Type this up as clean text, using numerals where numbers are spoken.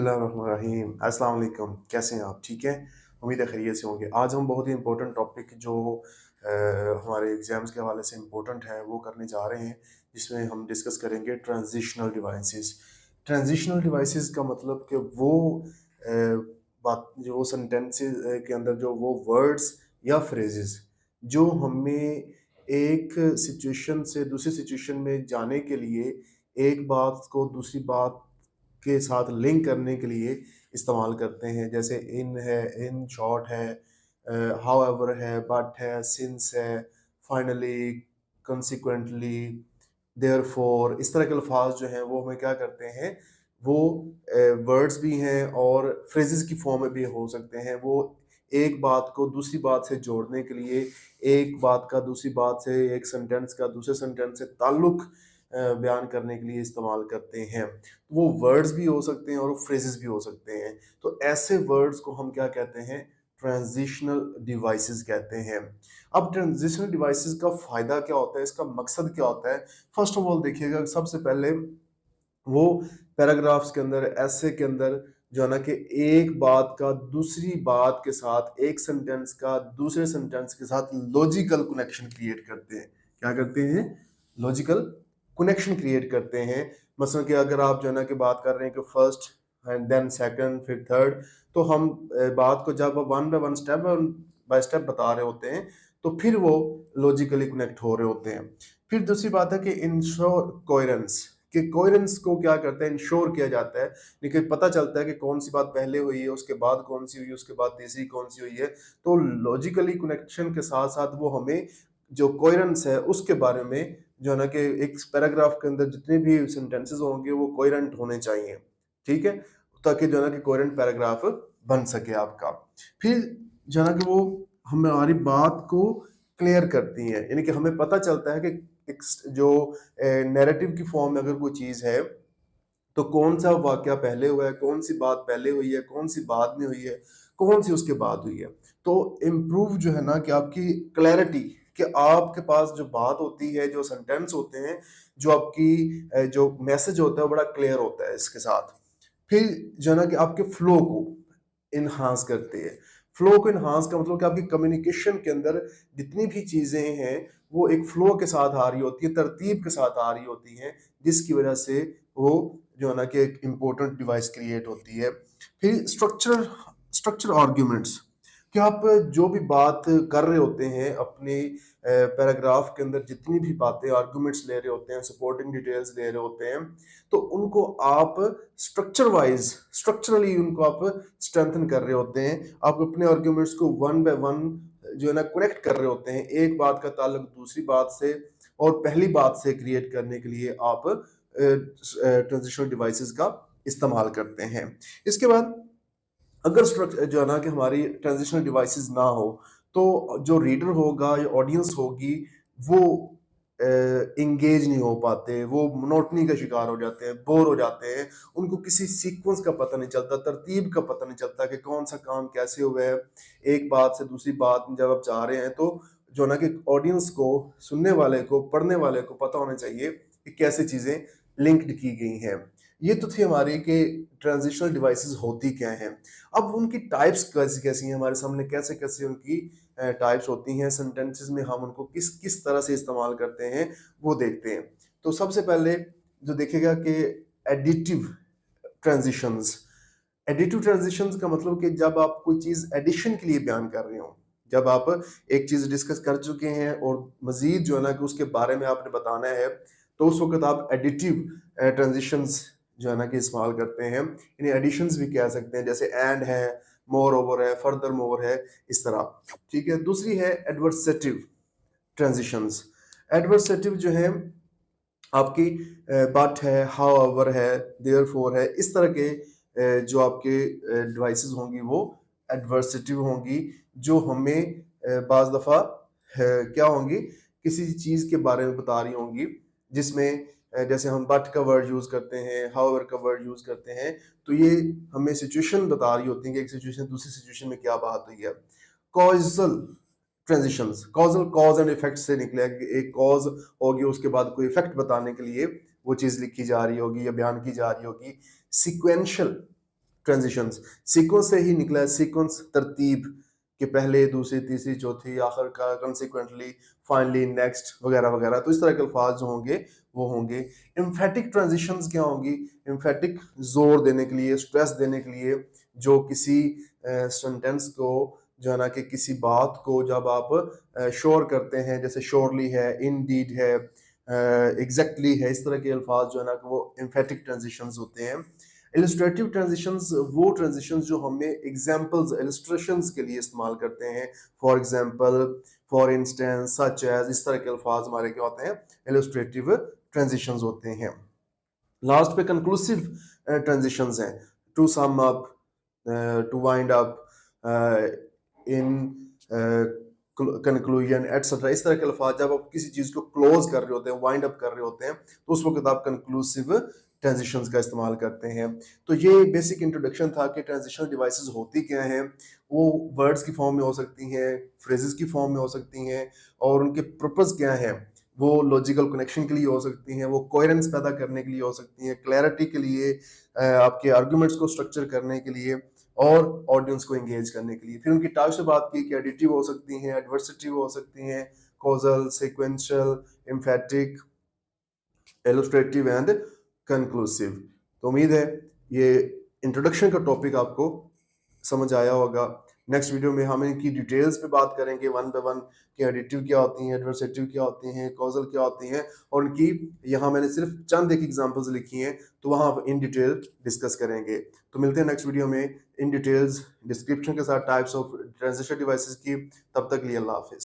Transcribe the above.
बिस्मिल्लाहिर्रहमानिर्रहीम। अस्सलाम वालेकुम। कैसे हैं आप? ठीक हैं? उम्मीद है खैरियत से होंगे। आज हम बहुत ही इम्पोर्टेंट टॉपिक जो हमारे एग्ज़ाम्स के हवाले से इम्पोर्टेंट है वो करने जा रहे हैं, जिसमें हम डिस्कस करेंगे ट्रांज़िशनल डिवाइसेस। ट्रांज़िशनल डिवाइसेस का मतलब कि वो अ, बात जो वो सेंटेंसेस के अंदर जो वो वर्ड्स या फ्रेजेस जो हमें एक सिचुएशन से दूसरी सिचुएशन में जाने के लिए एक बात को दूसरी बात के साथ लिंक करने के लिए इस्तेमाल करते हैं। जैसे इन है, इन शॉर्ट है, हाउएवर है, बट है, सिंस है, फाइनली, कंसीक्वेंटली, देयरफॉर, इस तरह के अल्फाज जो हैं वो हमें क्या करते हैं, वो वर्ड्स भी हैं और फ्रेजेस की फॉर्म में भी हो सकते हैं। वो एक बात को दूसरी बात से जोड़ने के लिए, एक बात का दूसरी बात से, एक सेंटेंस का दूसरे सेंटेंस से ताल्लुक बयान करने के लिए इस्तेमाल करते हैं। वो वर्ड्स भी हो सकते हैं और वो फ्रेजेस भी हो सकते हैं। तो ऐसे वर्ड्स को हम क्या कहते हैं? ट्रांजिशनल डिवाइसेस कहते हैं। अब ट्रांजिशनल डिवाइसेस का फायदा क्या होता है, इसका मकसद क्या होता है? फर्स्ट ऑफ ऑल देखिएगा, सबसे पहले वो पैराग्राफ्स के अंदर, ऐसे के अंदर जो है ना कि एक बात का दूसरी बात के साथ, एक सेंटेंस का दूसरे सेंटेंस के साथ लॉजिकल कनेक्शन क्रिएट करते हैं। क्या करते हैं? लॉजिकल कनेक्शन क्रिएट करते हैं। मसलन कि अगर आप जो है ना कि बात कर रहे हैं कि फर्स्ट एंड देन सेकंड फिर थर्ड, तो हम बात को जब वन बाय स्टेप बता रहे होते हैं तो फिर वो लॉजिकली कनेक्ट हो रहे होते हैं। फिर दूसरी बात है कि इंश्योर कोहेरेंस, कि कोहेरेंस को क्या करता है? इंश्योर किया जाता है, लेकिन पता चलता है कि कौन सी बात पहले हुई है, उसके बाद कौन सी हुई है, उसके बाद तीसरी कौन सी हुई है। तो लॉजिकली कनेक्शन के साथ साथ वो हमें जो कोहेरेंस है उसके बारे में जो है ना कि एक पैराग्राफ के अंदर जितने भी सेंटेंसेस होंगे वो कोहेरेंट होने चाहिए, ठीक है? ताकि जो है ना कि कोहेरेंट पैराग्राफ बन सके आपका। फिर जो है ना कि वो हमारी बात को क्लियर करती है, यानी कि हमें पता चलता है कि एक जो नैरेटिव की फॉर्म में अगर कोई चीज़ है, तो कौन-सा वाक़या पहले हुआ है, कौन-सी बात पहले हुई है, कौन-सी बाद में हुई है, कौन-सी उसके बाद हुई है। तो इम्प्रूव जो है ना कि आपकी क्लैरिटी, कि आपके पास जो बात होती है, जो सेंटेंस होते हैं, जो आपकी जो मैसेज होता है, वो बड़ा क्लियर होता है इसके साथ। फिर जो है ना कि आपके फ्लो को एनहांस करते हैं। फ्लो को एनहांस का मतलब कि आपकी कम्युनिकेशन के अंदर जितनी भी चीज़ें हैं, वो एक फ्लो के साथ आ रही होती है, तरतीब के साथ आ रही होती हैं, जिसकी वजह से वो जो है ना कि एक इम्पोर्टेंट डिवाइस क्रिएट होती है। फिर स्ट्रक्चर आर्ग्यूमेंट्स, कि आप जो भी बात कर रहे होते हैं अपने पैराग्राफ के अंदर, जितनी भी बातें आर्गुमेंट्स ले रहे होते हैं, सपोर्टिंग डिटेल्स ले रहे होते हैं, तो उनको आप स्ट्रक्चरली उनको आप स्ट्रेंथन कर रहे होते हैं। आप अपने आर्गुमेंट्स को वन बाय वन जो है ना कनेक्ट कर रहे होते हैं, एक बात का ताल्लुक दूसरी बात से और पहली बात से क्रिएट करने के लिए आप ट्रांजिशनल डिवाइसेस का इस्तेमाल करते हैं। इसके बाद अगर जो है ना कि हमारी ट्रांजिशनल डिवाइसेस ना हो, तो जो रीडर होगा या ऑडियंस होगी, वो एंगेज नहीं हो पाते, वो मोनोटनी का शिकार हो जाते हैं, बोर हो जाते हैं। उनको किसी सीक्वेंस का पता नहीं चलता, तरतीब का पता नहीं चलता कि कौन सा काम कैसे हुआ है। एक बात से दूसरी बात जब आप जा रहे हैं, तो जो है ना कि ऑडियंस को, सुनने वाले को, पढ़ने वाले को पता होना चाहिए कि कैसे चीजें लिंक्ड की गई हैं। ये तो थी हमारी कि ट्रांजिशनल डिवाइसेस होती क्या हैं। अब उनकी टाइप्स कैसी कैसी हैं हमारे सामने, कैसे कैसे उनकी टाइप्स होती हैं, सेंटेंसेस में हम उनको किस किस तरह से इस्तेमाल करते हैं वो देखते हैं। तो सबसे पहले जो देखेगा कि एडिटिव ट्रांजिशंस। एडिटिव ट्रांजिशंस का मतलब कि जब आप कोई चीज एडिशन के लिए बयान कर रहे हो, जब आप एक चीज डिस्कस कर चुके हैं और मजीद जो है ना कि उसके बारे में आपने बताना है, तो उस वक्त आप एडिटिव ट्रांजिशंस जो है ना कि इस्तेमाल करते हैं। इन्हें एडिशंस भी कह सकते हैं, जैसे एंड है, मोर ओवर है, फर्दर मोर है, इस तरह, ठीक है। दूसरी है एडवर्सेटिव ट्रांजिशंस। एडवर्सेटिव जो है आपकी बट है, हाउएवर है, देयरफॉर है, इस तरह के जो आपके डिवाइसेस होंगी वो एडवर्सेटिव होंगी, जो हमें बाज दफा क्या होंगी, किसी चीज के बारे में बता रही होंगी, जिसमें जैसे हम बट का वर्ड यूज करते हैं, हाउएवर का वर्ड यूज करते हैं, तो ये हमें सिचुएशन बता रही होती है कि एक सिचुएशन दूसरी सिचुएशन में क्या बात हुई है। Causal transitions, causal cause and effect से निकले, एक कॉज होगी, उसके बाद कोई इफेक्ट बताने के लिए वो चीज लिखी जा रही होगी या बयान की जा रही होगी। सिक्वेंशियल ट्रांजिशंस, सीक्वेंस से ही निकला है, सीक्वेंस तरतीब के पहले, दूसरी, तीसरी, चौथी, आखिर का, कंसिक्वेंटली, फाइनली, नेक्स्ट वगैरह वगैरह। तो इस तरह के अल्फाज जो होंगे वो होंगे। एम्फेटिक ट्रांजिशंस क्या होंगी? एम्फेटिक जोर देने के लिए, स्ट्रेस देने के लिए, जो किसी सेंटेंस को जो है ना कि किसी बात को जब आप श्योर करते हैं, जैसे श्योरली है, इनडीड है, एग्जैक्टली है, इस तरह के अल्फाज जो है ना वो एम्फेटिक ट्रांजिशंस होते हैं। इलस्ट्रेटिव ट्रांजिशंस वो ट्रांजिशंस जो हमें एग्जांपल्स, इलस्ट्रेशंस के लिए इस्तेमाल करते हैं। For example, for instance, such as, इस तरह के अल्फाज हमारे क्या होते हैं? इलस्ट्रेटिव ट्रांजिशंस होते हैं। लास्ट पे कंक्लूसिव ट्रांजिशंस हैं। To sum up, to wind up, in conclusion etcetera, इस तरह के अल्फाज जब आप किसी चीज को क्लोज कर रहे होते हैं, वाइंड अप कर रहे होते हैं, तो उस वक्त आप कंक्लूसिव ट्रांजिशंस का इस्तेमाल करते हैं। तो ये बेसिक इंट्रोडक्शन था कि ट्रांजिशनल डिवाइसेस होती क्या हैं। वो वर्ड्स की फॉर्म में हो सकती हैं, फ्रेजेस की फॉर्म में हो सकती हैं, और उनके पर्पस क्या हैं। वो लॉजिकल कनेक्शन के लिए हो सकती हैं, वो कोहेरेंस पैदा करने के लिए हो सकती हैं, क्लैरिटी के लिए, आपके आर्गुमेंट्स को स्ट्रक्चर करने के लिए, और ऑडियंस को एंगेज करने के लिए। फिर उनकी टाइप से बात की कि एडिटिव हो सकती हैं, एडवर्सिटिव हो सकती हैं, causal, sequential, emphatic, illustrative and conclusive. तो उम्मीद है ये इंट्रोडक्शन का टॉपिक आपको समझ आया होगा। नेक्स्ट वीडियो में हम इनकी डिटेल्स पे बात करेंगे, वन बाय वन, कि एडिटिव क्या होती हैं, एडवर्सेटिव क्या होती हैं, कॉजल क्या होती हैं, और उनकी यहाँ मैंने सिर्फ चंद एक एग्जांपल्स लिखी हैं, तो वहाँ इन डिटेल डिस्कस करेंगे। तो मिलते हैं नेक्स्ट वीडियो में इन डिटेल्स डिस्क्रिप्शन के साथ टाइप्स ऑफ ट्रांजिस्टर डिवाइसेस की। तब तक के लिए अल्लाह हाफिज।